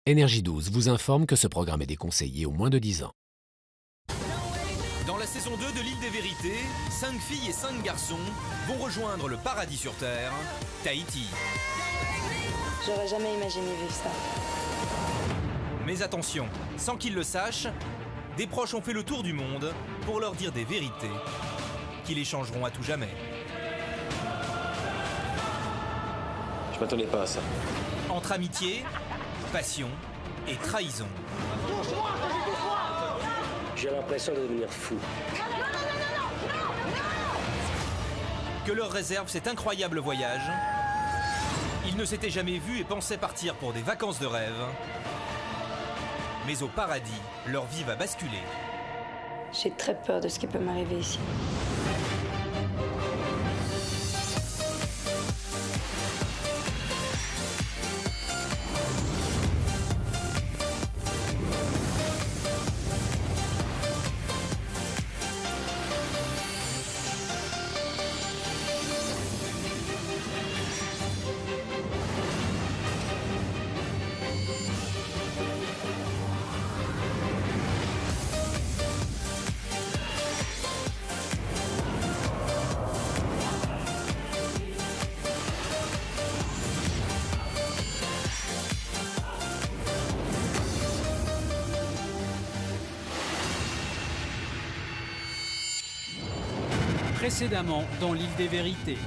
Énergie 12 vous informe que ce programme est déconseillé aux moins de 10 ans. Dans la saison 2 de l'île des vérités, 5 filles et 5 garçons vont rejoindre le paradis sur Terre, Tahiti. J'aurais jamais imaginé vivre ça. Mais attention, sans qu'ils le sachent, des proches ont fait le tour du monde pour leur dire des vérités qui les changeront à tout jamais. Je m'attendais pas à ça. Entre amitié, passion et trahison. J'ai l'impression de devenir fou. Que leur réserve cet incroyable voyage. Ils ne s'étaient jamais vus et pensaient partir pour des vacances de rêve. Mais au paradis, leur vie va basculer. J'ai très peur de ce qui peut m'arriver ici. Précédemment dans l'île des vérités.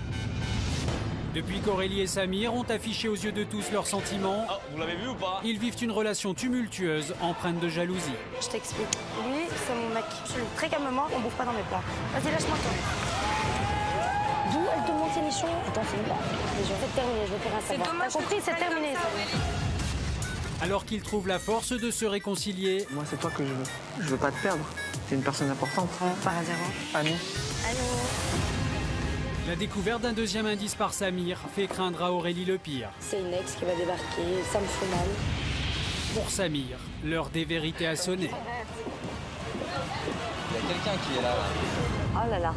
Depuis qu'Aurélie et Samir ont affiché aux yeux de tous leurs sentiments, Vous l'avez vu ou pas? ils vivent une relation tumultueuse empreinte de jalousie. Je t'explique. Lui, c'est mon mec. Je suis très calmement, on bouffe pas dans mes plats. Vas-y, lâche-moi toi. D'où elle te monte ses nichons? Attends, c'est une blague. C'est terminé, je veux plus rien savoir. T'as compris, c'est terminé. Alors qu'ils trouvent la force de se réconcilier, Moi, c'est toi que je veux. Je veux pas te perdre. T'es une personne importante. Par hasard. Annie. Allô? la découverte d'un deuxième indice par Samir fait craindre à Aurélie le pire. C'est une ex qui va débarquer, ça me fait mal. Pour Samir, l'heure des vérités a sonné. Il y a quelqu'un qui est là. Oh là là.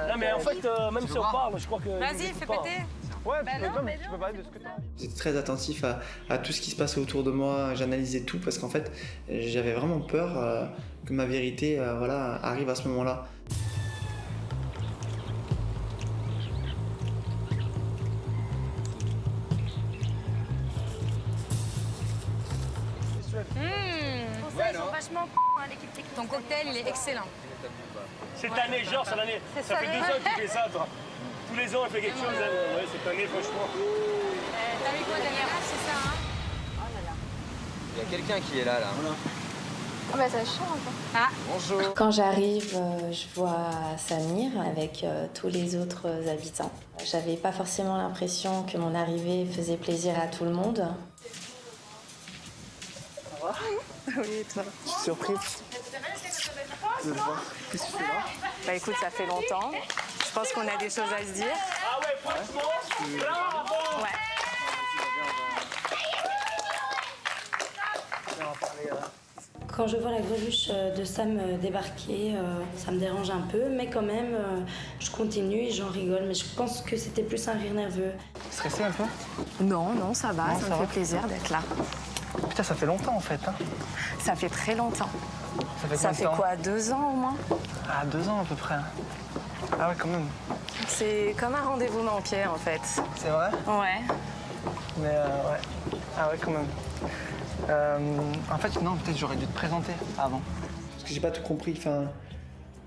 Non mais en fait, même si on parle, je crois que... Vas-y, fais péter. Ouais, Bah tu peux non, pas, mais mais tu non. peux parler de ce que t'as envie. J'étais très attentif à tout ce qui se passait autour de moi, j'analysais tout parce qu'en fait j'avais vraiment peur que ma vérité arrive à ce moment-là. Ils sont vachement l'équipe technique. Ton cocktail, il est excellent. Cette année, genre, cette année, C'est ça ça, fait ouais. 2 ans que tu fais ça, toi. Tous les ans, elle fait quelque chose. Ouais, cette année, franchement. T'as mis quoi derrière? C'est ça, hein? Il y a quelqu'un qui est là. Ah bah ça change. Ah, Bonjour. Quand j'arrive, je vois Samir avec tous les autres habitants. J'avais pas forcément l'impression que mon arrivée faisait plaisir à tout le monde. Oui, et toi? Je suis surprise de te voir. Qu'est-ce que tu fais là? Bah écoute, ça fait longtemps. Je pense qu'on a des choses à se dire. Ah ouais, franchement, bravo. Ouais. Quand je vois la greluche de Sam débarquer, ça me dérange un peu, mais quand même, je continue et j'en rigole. Mais je pense que c'était plus un rire nerveux. Stressé un peu? Non, non, ça va, Non, ça ça me va. fait plaisir d'être là. Putain, ça fait longtemps en fait. Hein. Ça fait très longtemps. Ça fait Ça combien de fait temps? quoi, 2 ans au moins? Ah, 2 ans à peu près. Ah ouais, quand même. C'est comme un rendez-vous manqué en fait. C'est vrai? Ouais. Mais ouais. Ah ouais, quand même. En fait, non, peut-être j'aurais dû te présenter avant. Parce que j'ai pas tout compris, enfin,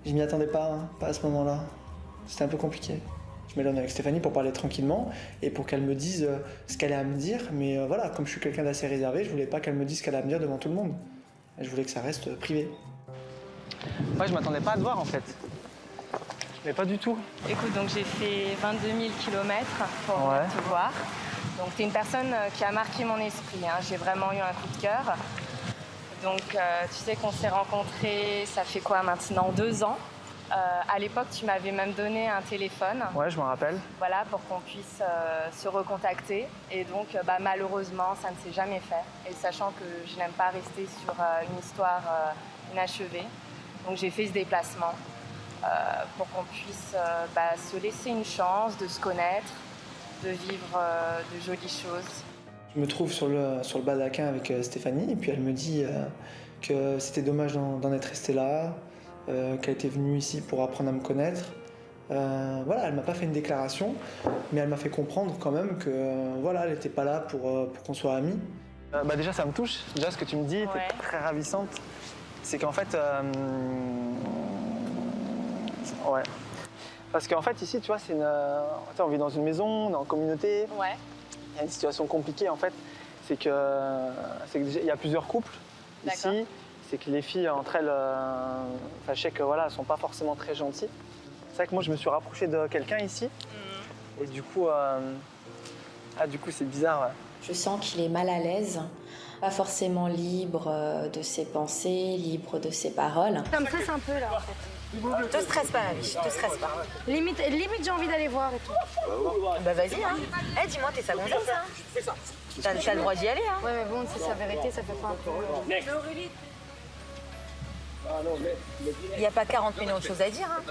je m'y attendais pas, hein, pas à ce moment-là. C'était un peu compliqué. Je m'éloigne avec Stéphanie pour parler tranquillement et pour qu'elle me dise ce qu'elle a à me dire. Mais voilà, comme je suis quelqu'un d'assez réservé, je voulais pas qu'elle me dise ce qu'elle a à me dire devant tout le monde. Et je voulais que ça reste privé. Ouais, je m'attendais pas à te voir en fait. Mais pas du tout. Écoute, donc j'ai fait 22 000 km pour Ouais. venir te voir. Donc t'es une personne qui a marqué mon esprit, hein. J'ai vraiment eu un coup de cœur. Donc tu sais qu'on s'est rencontrés, ça fait quoi maintenant, 2 ans. À l'époque, tu m'avais même donné un téléphone. Ouais, je m'en rappelle. Voilà, pour qu'on puisse se recontacter. Et donc, malheureusement, ça ne s'est jamais fait. Et sachant que je n'aime pas rester sur une histoire inachevée, donc j'ai fait ce déplacement. pour qu'on puisse se laisser une chance de se connaître, de vivre de jolies choses. Je me trouve sur le baldaquin avec Stéphanie et puis elle me dit que c'était dommage d'en être restée là, qu'elle était venue ici pour apprendre à me connaître. Voilà, elle m'a pas fait une déclaration, mais elle m'a fait comprendre quand même que voilà, elle n'était pas là pour qu'on soit amis. Déjà ça me touche, déjà ce que tu me dis, t'es très ravissante. C'est qu'en fait, ouais. Parce qu'en fait ici, tu vois, on vit dans une maison, on est en communauté. Ouais. Il y a une situation compliquée en fait, c'est qu'il y a plusieurs couples ici. C'est que les filles entre elles, je sais que voilà, elles sont pas forcément très gentilles. C'est vrai que moi je me suis rapproché de quelqu'un ici, et du coup c'est bizarre. Ouais. Je sens qu'il est mal à l'aise, pas forcément libre de ses pensées, libre de ses paroles. Comme ça, c'est un peu là en fait. Te stresse pas, la biche, te stresse pas. Limite j'ai envie d'aller voir et tout. Bah vas-y, hein. Eh, dis-moi, t'es sa gonzesse, hein. T'as le droit d'y aller, hein. Ouais, mais bon, c'est sa vérité, ça fait pas un peu. Il n'y a pas 40 millions de choses à dire, hein.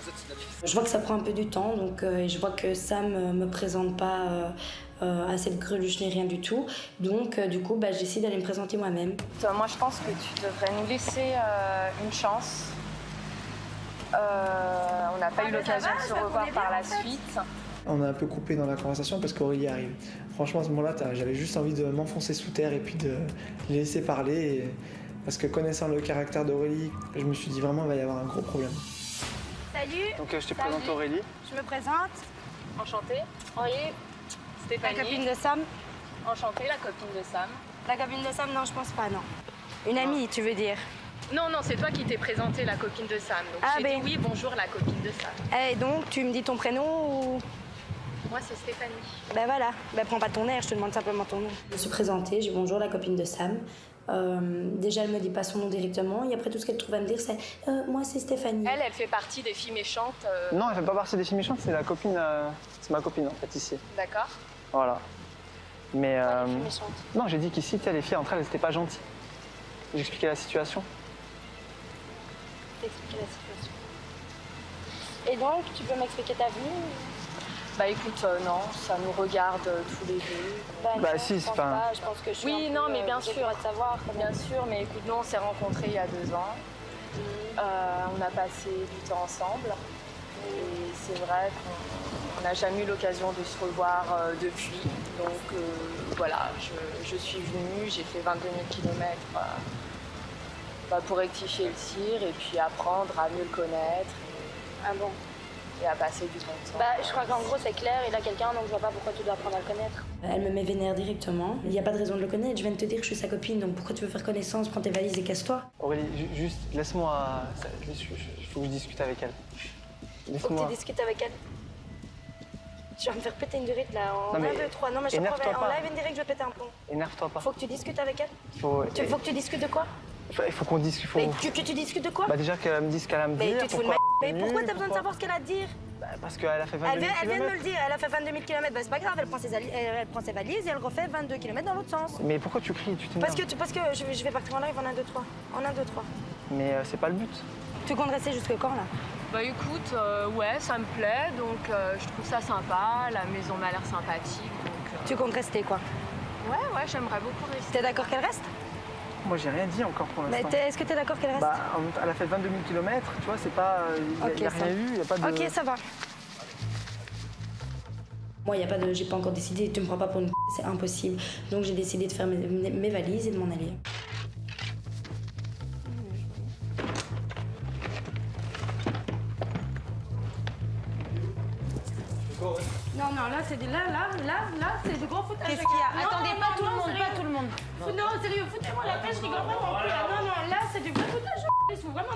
Je vois que ça prend un peu du temps, donc je vois que Sam me présente pas à cette greluche ni rien du tout. Donc du coup, j'essaie d'aller me présenter moi-même. Moi, je pense que tu devrais nous laisser une chance. On n'a pas eu l'occasion de se revoir par la suite. On a un peu coupé dans la conversation parce qu'Aurélie arrive. Franchement, à ce moment-là, j'avais juste envie de m'enfoncer sous terre et puis de les laisser parler. Parce que connaissant le caractère d'Aurélie, je me suis dit vraiment qu'il va y avoir un gros problème. Salut. Donc je te présente Aurélie. Je me présente. Enchantée. Aurélie. Stéphanie. La copine de Sam. Enchantée, la copine de Sam. La copine de Sam, non, je pense pas, non. Une amie, tu veux dire? Non, c'est toi qui t'es présenté la copine de Sam. Donc j'ai dit oui, bonjour, la copine de Sam. Et donc, tu me dis ton prénom ou... Moi, c'est Stéphanie. Voilà. Prends pas ton air, je te demande simplement ton nom. Je me suis présentée, j'ai bonjour, la copine de Sam. Déjà, elle me dit pas son nom directement, et après tout ce qu'elle trouve à me dire, c'est moi, c'est Stéphanie. Elle fait partie des filles méchantes. Non, elle fait pas partie des filles méchantes, c'est la copine, c'est ma copine en fait ici. D'accord. Voilà. Mais Les filles méchantes. non, j'ai dit qu'ici, les filles entre elles, elles étaient pas gentilles. J'expliquais la situation. T'expliquer la situation. Et donc, tu peux m'expliquer ta vie? Écoute, non, ça nous regarde tous les deux. Si, c'est pas... Je pense que je suis oui, non, mais bien sûr. De savoir, bien sûr, mais écoute, nous, on s'est rencontrés il y a 2 ans. On a passé du temps ensemble. Et c'est vrai qu'on n'a jamais eu l'occasion de se revoir depuis. Donc voilà, je suis venue, j'ai fait 22 000 km pour rectifier le tir et puis apprendre à mieux le connaître. Ah bon? Et à passer du bon temps. Je crois qu'en gros, c'est clair, il a quelqu'un, donc je vois pas pourquoi tu dois apprendre à le connaître. Elle me met vénère directement. Il n'y a pas de raison de le connaître. Je viens de te dire que je suis sa copine, donc pourquoi tu veux faire connaissance? Prends tes valises et casse-toi. Aurélie, juste laisse-moi... Il faut que je discute avec elle. Faut que tu discutes avec elle. Tu vas me faire péter une durite là, en 1, 2, 3. Non, mais je te promets, en live indirect, je vais péter un plomb. Énerve-toi pas. Faut que tu discutes avec elle. Faut que tu discutes de quoi? Il faut qu'on discute. Mais que tu discutes de quoi? Déjà qu'elle me dise ce qu'elle a à me dire. Mais tu te fous de ma... Mais pourquoi t'as besoin de savoir ce qu'elle a à te dire? Parce qu'elle a fait 22 000 km. Elle vient de me le dire, elle a fait 22 000 km. C'est pas grave, elle prend ses valises et elle refait 22 km dans l'autre sens. Mais pourquoi tu cries? Tu t'énerves? Parce que je vais partir en live en 1, 2, 3. En 1, 2, 3. Mais c'est pas le but. Tu comptes rester jusque quand là? Écoute, ouais, ça me plaît, donc je trouve ça sympa, la maison m'a l'air sympathique, donc... Tu comptes rester quoi? Ouais, j'aimerais beaucoup rester. T'es d'accord qu'elle reste? Moi, j'ai rien dit encore pour l'instant. Est-ce que t'es d'accord qu'elle reste? Elle a fait 22 000 km, tu vois, c'est pas... Il n'y a rien eu, il n'y a pas de... Ok, ça va. Moi, j'ai pas encore décidé, tu me prends pas pour une c'est impossible. Donc j'ai décidé de faire mes valises et de m'en aller. Non, là, c'est c'est du gros foutage. Qu'est-ce qu'il y a? Attendez, pas tout le monde. Non, sérieux, foutez-moi la paix, je rigole vraiment plus. Non, là, c'est du vrai foutage. Il faut vraiment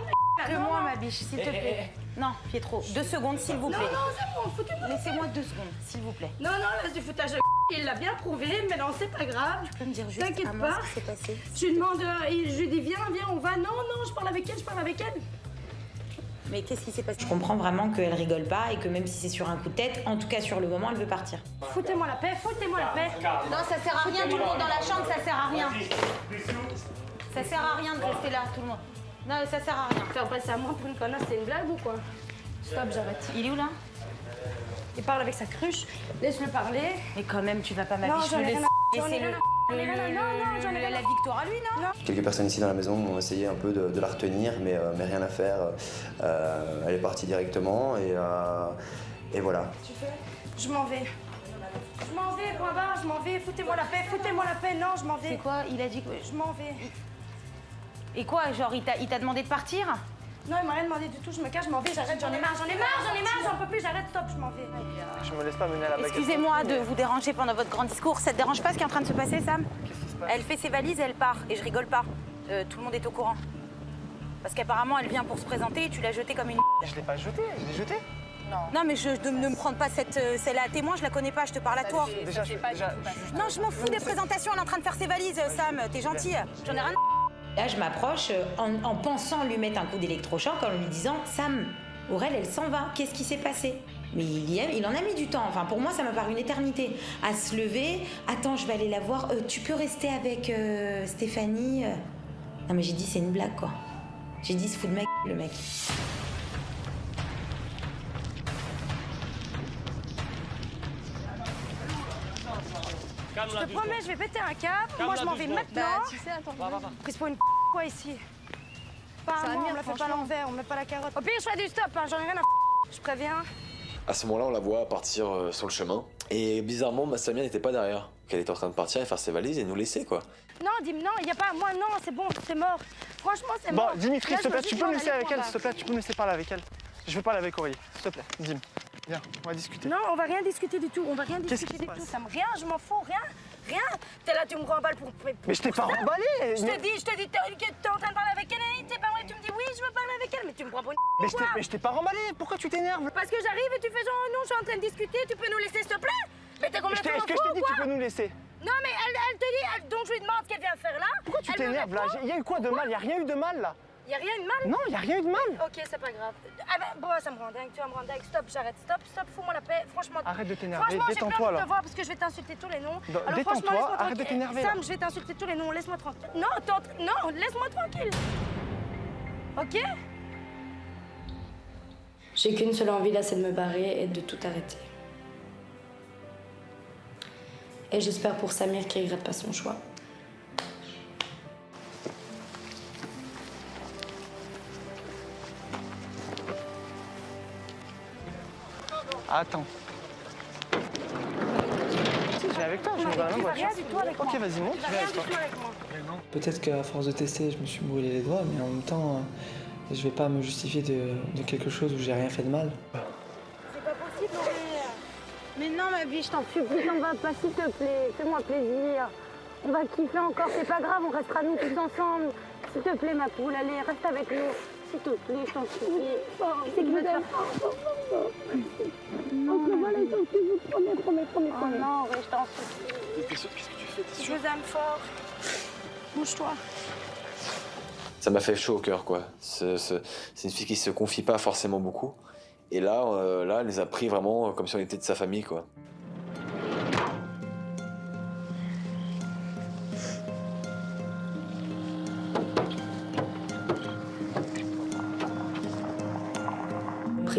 de moi, ma biche, s'il te plaît. Non, Pietro, 2 secondes, s'il vous plaît. Non, c'est bon, foutez-moi. Laissez-moi 2 secondes, s'il vous plaît. Non, là, c'est du foutage. Il l'a bien prouvé, mais non, c'est pas grave. Tu peux me dire juste t'inquiète pas. Ce qui s'est passé? Je lui demande, je lui dis, viens, on va. Non, je parle avec elle. Mais qu'est-ce qui s'est passé? Je comprends vraiment qu'elle rigole pas et que même si c'est sur un coup de tête, en tout cas sur le moment, elle veut partir. Foutez-moi la paix. Non, ça sert à rien, tout le monde dans la chambre, ça sert à rien. Ça sert à rien de rester là, tout le monde. Non, ça sert à rien. Faire passer à moi pour une connasse, c'est une blague ou quoi? Stop, j'arrête. Il est où là? Il parle avec sa cruche. Laisse-le parler. Mais quand même, tu vas pas Non, m'afficher j'en ai rien à... laisser la victoire à lui, non? Quelques personnes ici dans la maison ont essayé un peu de la retenir, mais rien à faire. Elle est partie directement et voilà. Tu fais? Je m'en vais. Je m'en vais, point barre, je m'en vais. Foutez-moi la paix, foutez-moi la paix. Non, je m'en vais. C'est quoi? Il a dit quoi? Je m'en vais. Et quoi? Genre, il t'a demandé de partir? Non, il m'a rien demandé du tout. Je me cache, je m'en vais, j'arrête. J'en ai marre, j'en peux plus, j'arrête. Stop, je m'en vais. Je me laisse pas mener à la baguette. Excusez-moi de vous déranger pendant votre grand discours. Ça te dérange pas ce qui est en train de se passer, Sam? Qu'est-ce qui se passe? Elle fait ses valises et elle part. Et je rigole pas. Tout le monde est au courant. Parce qu'apparemment, elle vient pour se présenter et tu l'as jetée comme une... Je l'ai pas jetée, je l'ai jetée. Non, mais ne me prends pas celle-là à témoin, je la connais pas, je te parle à toi. Non, je m'en fous des présentations, elle est en train de faire ses valises, Sam, t'es gentille. J'en ai rien. Là, je m'approche en pensant lui mettre un coup d'électrochoc, en lui disant « Sam, Aurel, elle s'en va, qu'est-ce qui s'est passé ?» Mais il en a mis du temps, enfin pour moi ça m'a paru une éternité. À se lever, attends, je vais aller la voir, tu peux rester avec Stéphanie Non mais j'ai dit c'est une blague quoi. J'ai dit se fout de ma gueule, le mec. Je te promets, je vais péter un câble. Moi, je m'en vais maintenant. Tu sais, attends. Prise pour une quoi ici? Pas à moi, on me la fait pas à l'envers, on me met pas la carotte. Au pire, je fais du stop, hein, j'en ai rien à je préviens. À ce moment-là, on la voit partir sur le chemin. Et bizarrement, ma Samia n'était pas derrière. Elle était en train de partir et faire ses valises et nous laisser, quoi. Non, dis-moi, non, il n'y a pas moi, non, c'est bon, c'est mort. Franchement, c'est mort. Bon, Dimitri, s'il te plaît, tu peux me laisser avec elle, s'il te plaît, tu peux me laisser parler avec elle. Je veux parler avec Aurélie, s'il te plaît, Dim. Viens, on va discuter. Non, on va rien discuter du tout, on va rien discuter du tout. Ça me rien, je m'en fous, rien. T'es là, tu me remballes pour... Mais je t'ai pas remballé. Je te dis, t'es en train de parler avec elle, c'est pas vrai, tu me dis oui, je veux parler avec elle, mais tu me prends pour une... Mais je t'ai pas remballé, pourquoi tu t'énerves? Parce que j'arrive et tu fais genre, non, je suis en train de discuter, tu peux nous laisser, s'il te plaît? Mais t'es complètement fou, Est-ce que je t'ai dit tu peux nous laisser? Non, mais elle te dit, donc je lui demande ce qu'elle vient faire là. Pourquoi tu t'énerves là? Il y a eu quoi de mal? Il y a rien eu de mal là. Il y a rien de mal? Non, il y a rien eu de mal. Ok, c'est pas grave. Ah ben, bon, ça me rend dingue, tu vas me rendre dingue. Stop, j'arrête, stop, fous-moi la paix. Franchement. Arrête de t'énerver, détends-toi là. Franchement, j'ai peur de te voir parce que je vais t'insulter tous les noms. Détends-toi, arrête de t'énerver. Sam, je vais t'insulter tous les noms, laisse-moi tranquille. Non, laisse-moi tranquille. Ok? J'ai qu'une seule envie là, c'est de me barrer et de tout arrêter. Et j'espère pour Samir qu'il ne regrette pas son choix. Attends. Je viens avec toi, je vais dans la même voiture. Ok, vas-y, monte, je viens avec toi. Peut-être qu'à force de tester, je me suis brûlé les doigts, mais en même temps, je vais pas me justifier de quelque chose où j'ai rien fait de mal. C'est pas possible, Aurélie. Mais non, ma vie, je t'en supplie, on va pas, s'il te plaît. Fais-moi plaisir. On va kiffer encore, c'est pas grave, on restera nous tous ensemble. S'il te plaît, ma poule, allez, reste avec nous. S'il te plaît, je t'en supplie. C'est que je veux te faire. Non, voilà, je t'en supplie, promets. Oh non, je t'en supplie. Qu'est-ce que tu fais? T'es Je vous aime fort. Bouge-toi. Ça m'a fait chaud au cœur, quoi. C'est une fille qui se confie pas forcément beaucoup. Et là, elle les a pris vraiment comme si on était de sa famille, quoi.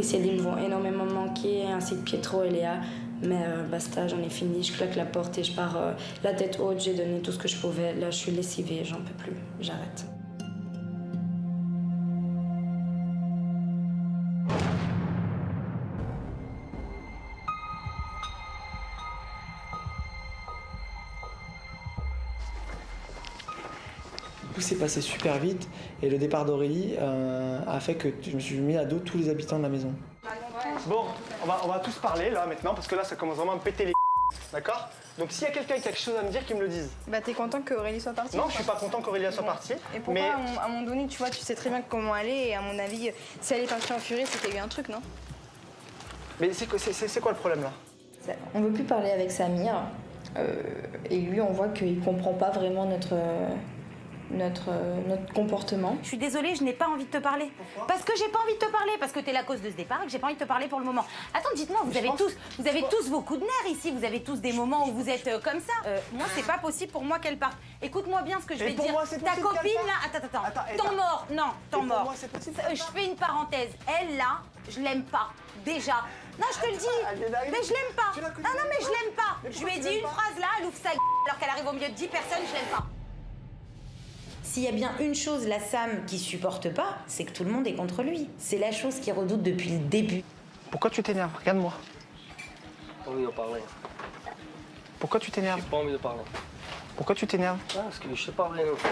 Céline vont énormément me manquer, ainsi que Pietro et Léa. Mais basta, j'en ai fini, je claque la porte et je pars la tête haute, j'ai donné tout ce que je pouvais. Là, je suis lessivée, j'en peux plus, j'arrête. Tout s'est passé super vite et le départ d'Aurélie a fait que je me suis mis à dos tous les habitants de la maison. Bon, on va tous parler là maintenant parce que là ça commence vraiment à me péter les d'accord? Donc s'il y a quelqu'un qui a quelque chose à me dire, qu'il me le dise. Bah t'es content qu'Aurélie soit partie? Non, je suis pas content qu'Aurélie soit partie. Et pourquoi à un moment donné, tu vois, tu sais très bien comment elle est et à mon avis, si elle est partie en furie, c'est qu'il y a eu un truc, non? Mais c'est quoi le problème là? On veut plus parler avec Samir et lui on voit qu'il comprend pas vraiment notre comportement. Je suis désolée, je n'ai pas envie de te parler. Parce que j'ai pas envie de te parler, parce que t'es la cause de ce départ et que j'ai pas envie de te parler pour le moment. Attends, dites-moi, vous avez tous vos coups de nerfs ici, vous avez tous des moments où vous êtes comme ça. Moi, c'est pas possible pour moi qu'elle parte. Écoute-moi bien ce que je vais te dire. Ta copine là, attends, temps mort, non, temps mort. Je fais une parenthèse. Elle là, je l'aime pas. Déjà. Non, je te le dis. Mais je l'aime pas. Non, mais je l'aime pas. Je lui ai dit une phrase là, elle ouvre sa gueule alors qu'elle arrive au milieu de 10 personnes, je l'aime pas. S'il y a bien une chose, la Sam, qui supporte pas, c'est que tout le monde est contre lui. C'est la chose qu'il redoute depuis le début. Pourquoi tu t'énerves? Regarde-moi. J'ai pas envie de parler. Pourquoi tu t'énerves? J'ai pas envie de parler. Pourquoi tu t'énerves? Parce que je sais pas rien une fois.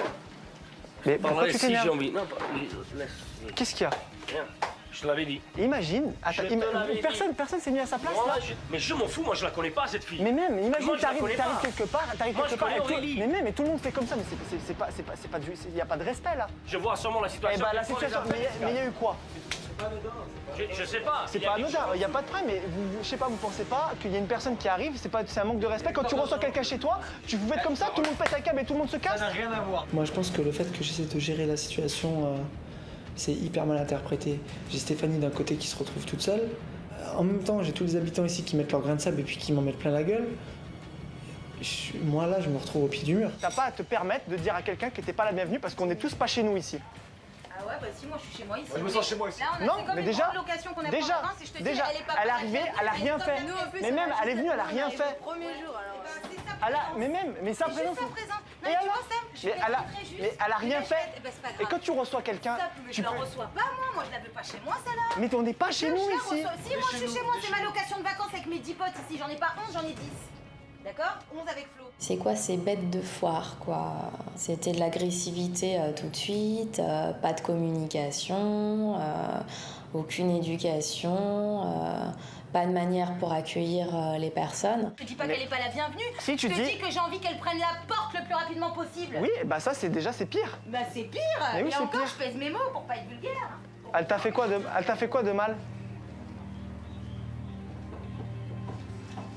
Mais pourquoi tu t'énerves? Si j'ai envie. Non, laisse. Qu'est-ce qu'il y a? Rien. Je te l'avais dit. Imagine, personne s'est mis à sa place là. Mais je m'en fous, moi je la connais pas cette fille. Mais même, imagine, moi, t'arrives quelque part, Aurélie. mais tout le monde fait comme ça, mais il n'y a pas de respect là. Je vois sûrement la situation. Eh ben, la situation, mais il y a eu quoi? Je sais pas. C'est pas anodin, il n'y a pas de problème, mais je sais pas, vous pensez pas qu'il y a une personne qui arrive, c'est un manque de respect. Quand tu reçois quelqu'un chez toi, tu pouvais être comme ça, tout le monde pète un câble et tout le monde se casse. Ça n'a rien à voir. Moi je pense que le fait que j'essaie de gérer la situation, c'est hyper mal interprété. J'ai Stéphanie d'un côté qui se retrouve toute seule. En même temps, j'ai tous les habitants ici qui mettent leur grain de sable et puis qui m'en mettent plein la gueule. Moi là, je me retrouve au pied du mur. T'as pas à te permettre de dire à quelqu'un que t'es pas la bienvenue parce qu'on est tous pas chez nous ici. Ah ouais, bah si, moi je suis chez moi ici. Moi, je me sens chez moi ici. Là, on a Non, fait comme mais une déjà, grande location qu'on a déjà, pris en vacances, et je te dis, déjà, elle est pas elle est prête, arrivée, elle a rien fait. Mais même, elle est venue, elle a rien fait. Mais ça présente. Et alors, mais elle a rien fait. Et quand tu reçois quelqu'un, je la reçois pas moi je la veux pas chez moi celle-là. Mais on n'est pas chez nous ici. Si, moi je suis chez moi, c'est ma location de vacances avec mes 10 potes ici. J'en ai pas 11, j'en ai 10. D'accord? 11 avec Flo. C'est quoi ces bêtes de foire, quoi? C'était de l'agressivité tout de suite, pas de communication, aucune éducation, pas de manière pour accueillir les personnes. Je te dis pas qu'elle est pas la bienvenue. Si, je te dis que j'ai envie qu'elle prenne la porte le plus rapidement possible. Oui, bah ça c'est pire. Bah c'est pire. Mais oui, et c'est encore, pire. je pèse mes mots pour pas être vulgaire. Elle t'a fait quoi de mal?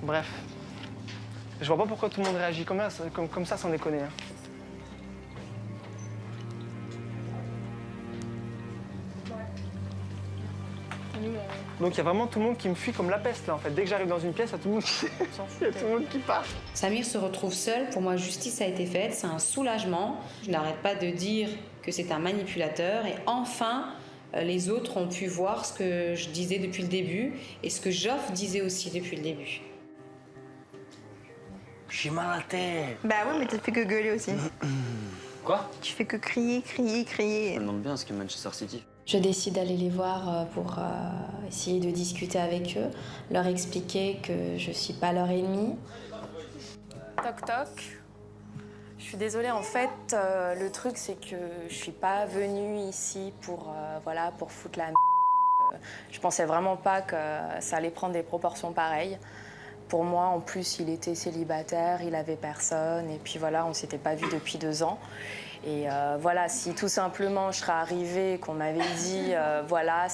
Bref. Je vois pas pourquoi tout le monde réagit comme ça sans déconner. Hein. Donc il y a vraiment tout le monde qui me fuit comme la peste là en fait. Dès que j'arrive dans une pièce, il y a tout le monde tout le monde qui part. Samir se retrouve seul. Pour moi, justice a été faite. C'est un soulagement. Je n'arrête pas de dire que c'est un manipulateur. Et enfin, les autres ont pu voir ce que je disais depuis le début et ce que Joff disait aussi depuis le début. J'ai mal à la tête. Bah ouais, mais tu fais que gueuler aussi. Quoi? Tu fais que crier. Je me demande bien ce que Manchester City. Je décide d'aller les voir pour essayer de discuter avec eux, leur expliquer que je suis pas leur ennemi. Toc toc. Je suis désolée, en fait, le truc c'est que je suis pas venue ici pour foutre la merde. Je pensais vraiment pas que ça allait prendre des proportions pareilles. Pour moi, en plus, il était célibataire, il avait personne, et puis voilà, on s'était pas vu depuis 2 ans. Et voilà, si tout simplement je serais arrivée, qu'on m'avait dit, voilà,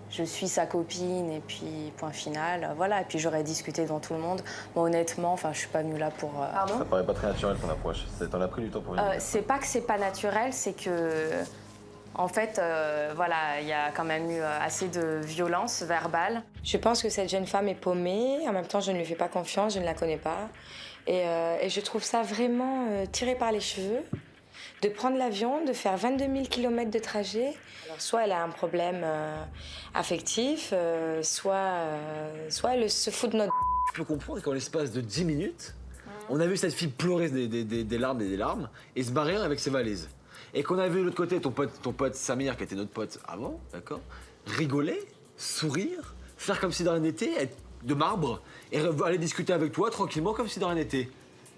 je suis sa copine, et puis point final, voilà, et puis j'aurais discuté devant tout le monde. Moi, honnêtement, enfin, je suis pas venue là pour. Ça paraît pas très naturel ton approche. T'en as pris du temps pour venir. C'est pas que c'est pas naturel, c'est que. En fait, voilà, il y a quand même eu assez de violence verbale. Je pense que cette jeune femme est paumée. En même temps, je ne lui fais pas confiance, je ne la connais pas. Et je trouve ça vraiment tiré par les cheveux de prendre l'avion, de faire 22 000 km de trajet. Alors, soit elle a un problème affectif, soit elle se fout de notre... Je peux comprendre qu'en l'espace de 10 minutes, on a vu cette fille pleurer des larmes et des larmes et se barrer avec ses valises. Et qu'on a vu de l'autre côté ton pote Samir, qui était notre pote avant, d'accord, rigoler, sourire, faire comme si de rien n'était, être de marbre, et aller discuter avec toi tranquillement comme si de rien n'était.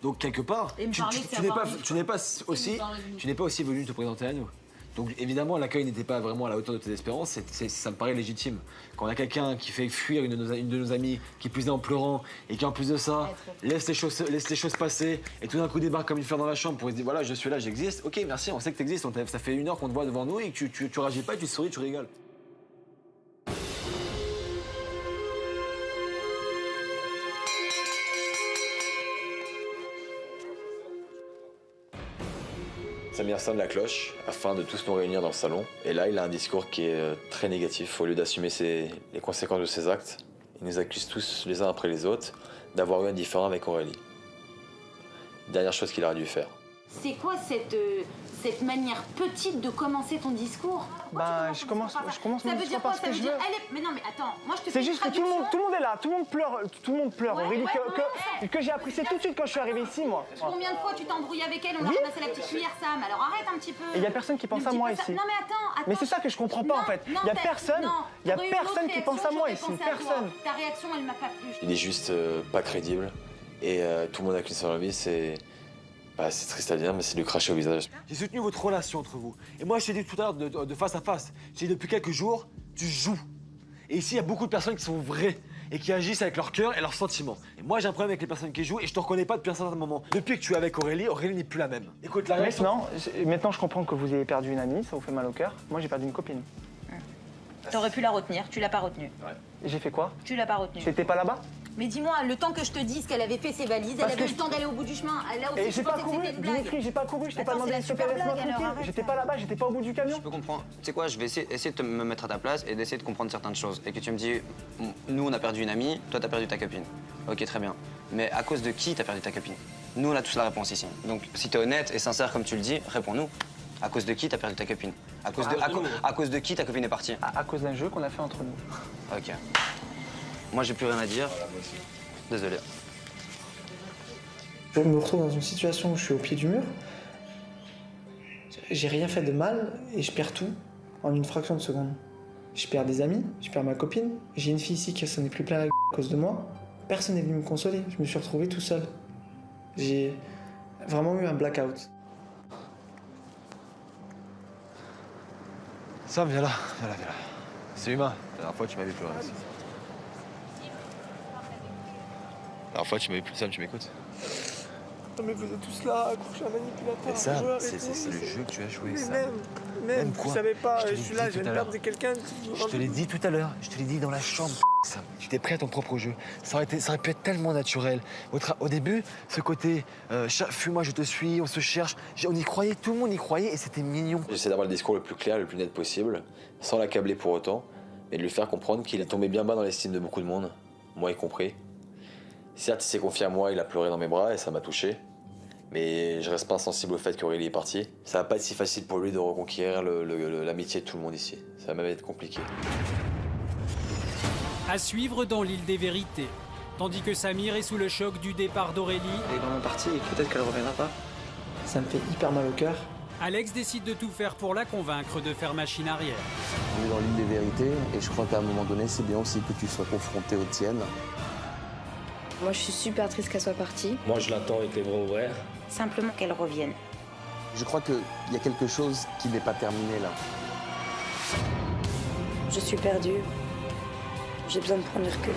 Donc quelque part, tu n'es pas aussi venu te présenter à nous. Donc évidemment, l'accueil n'était pas vraiment à la hauteur de tes espérances, ça me paraît légitime. Quand on a quelqu'un qui fait fuir une de nos amies, qui plus est en pleurant, et qui en plus de ça, laisse les choses passer, et tout d'un coup débarque comme une fleur dans la chambre pour se dire voilà, je suis là, j'existe, ok, merci, on sait que tu existes, ça fait 1 heure qu'on te voit devant nous, et que tu réagis pas, tu souris, tu rigoles. Samir sonne la cloche afin de tous nous réunir dans le salon. Et là, il a un discours qui est très négatif. Au lieu d'assumer les conséquences de ses actes, il nous accuse tous les uns après les autres d'avoir eu un différend avec Aurélie. Dernière chose qu'il aurait dû faire. C'est quoi cette manière petite de commencer ton discours? Bah, je commence Ça mon veut dire discours quoi? parce Ça que veut je dire, veux. mais non, mais attends, moi je te fais C'est une juste que tout traduction. le monde est là, tout le monde pleure. Ouais, Aurélie, ouais, que j'ai appris, c'est tout de suite quand je suis arrivé ici, moi. Combien de fois tu t'embrouilles avec elle? On a Oui. ramassé la petite cuillère, Sam. Alors arrête un petit peu. Et il y a personne qui pense à moi ici. Non mais attends. Mais c'est ça que je comprends pas en fait. Il y a personne qui pense à moi ici. Personne. Ta réaction, elle m'a pas plu. Il est juste pas crédible. Et tout le monde a qu'une seule envie, c'est triste à dire, mais c'est de lui cracher au visage. J'ai soutenu votre relation entre vous. Et moi, je t'ai dit tout à l'heure de face à face. J'ai dit depuis quelques jours, tu joues. Et ici, il y a beaucoup de personnes qui sont vraies et qui agissent avec leur cœur et leurs sentiments. Et moi, j'ai un problème avec les personnes qui jouent et je te reconnais pas depuis un certain moment. Depuis que tu es avec Aurélie, Aurélie n'est plus la même. Écoute, la réaction... Maintenant, je comprends que vous ayez perdu une amie, ça vous fait mal au cœur. Moi, j'ai perdu une copine. T'aurais pu la retenir, tu l'as pas retenue. Et j'ai fait quoi? Tu l'as pas retenue. J'étais pas là-bas? Mais dis-moi, le temps que je te dise qu'elle avait fait ses valises, elle avait eu le temps d'aller au bout du chemin. Là aussi, Et je j'ai pas pensais que couru, c'était une blague. Dimitri, j'ai pas couru, je t'ai pas Attends, demandé c'est de la te super laisse-moi blague, alors tranquille. arrête J'étais ça. pas là-bas, j'étais pas au bout du camion. Je peux comprendre. Tu sais quoi, je vais essayer de me mettre à ta place et d'essayer de comprendre certaines choses. Et que tu me dis, nous on a perdu une amie, toi t'as perdu ta copine. Ok, très bien. Mais à cause de qui t'as perdu ta copine? Nous on a tous la réponse ici. Donc si t'es honnête et sincère comme tu le dis, réponds-nous. À cause de qui t'as perdu ta copine? À cause de qui ta copine est partie? À cause d'un jeu qu'on a fait entre nous. Ok. Moi j'ai plus rien à dire. Désolé. Je me retrouve dans une situation où je suis au pied du mur. J'ai rien fait de mal et je perds tout en une fraction de seconde. Je perds des amis, je perds ma copine. J'ai une fille ici qui s'en est plus plein la à cause de moi. Personne n'est venu me consoler. Je me suis retrouvé tout seul. J'ai vraiment eu un blackout. Sam, viens là. Viens là. C'est humain. La dernière fois, tu m'avais pleuré aussi. La dernière fois, tu m'avais plus. Sam, tu m'écoutes? Non mais vous êtes tous là, je suis un manipulateur. Et ça, c'est le jeu que tu as joué, Mais ça. même quoi? vous savez pas, Je te je suis l'ai là, dit je viens tout de à perdre l'heure. quelqu'un. Je te l'ai dit tout à l'heure, je te l'ai dit dans la chambre, Sam. Tu t'es prêt à ton propre jeu. Ça aurait pu être tellement naturel. Au début, ce côté fuis-moi, je te suis, on se cherche, on y croyait, tout le monde y croyait et c'était mignon. J'essaie d'avoir le discours le plus clair, le plus net possible, sans l'accabler pour autant, mais de lui faire comprendre qu'il est tombé bien bas dans l'estime de beaucoup de monde, moi y compris. Certes, il s'est confié à moi, il a pleuré dans mes bras et ça m'a touché. Mais je reste pas insensible au fait qu'Aurélie est partie. Ça va pas être si facile pour lui de reconquérir l'amitié de tout le monde ici. Ça va même être compliqué. À suivre dans l'île des vérités. Tandis que Samir est sous le choc du départ d'Aurélie, Elle est vraiment partie et peut-être qu'elle reviendra pas. Ça me fait hyper mal au cœur. Alex décide de tout faire pour la convaincre de faire machine arrière. On est dans l'île des vérités et je crois qu'à un moment donné, c'est bien aussi que tu sois confronté aux tiennes. Moi, je suis super triste qu'elle soit partie. Moi, je l'attends avec les bras ouverts. Simplement qu'elle revienne. Je crois qu'il y a quelque chose qui n'est pas terminé là. Je suis perdue. J'ai besoin de prendre du recul.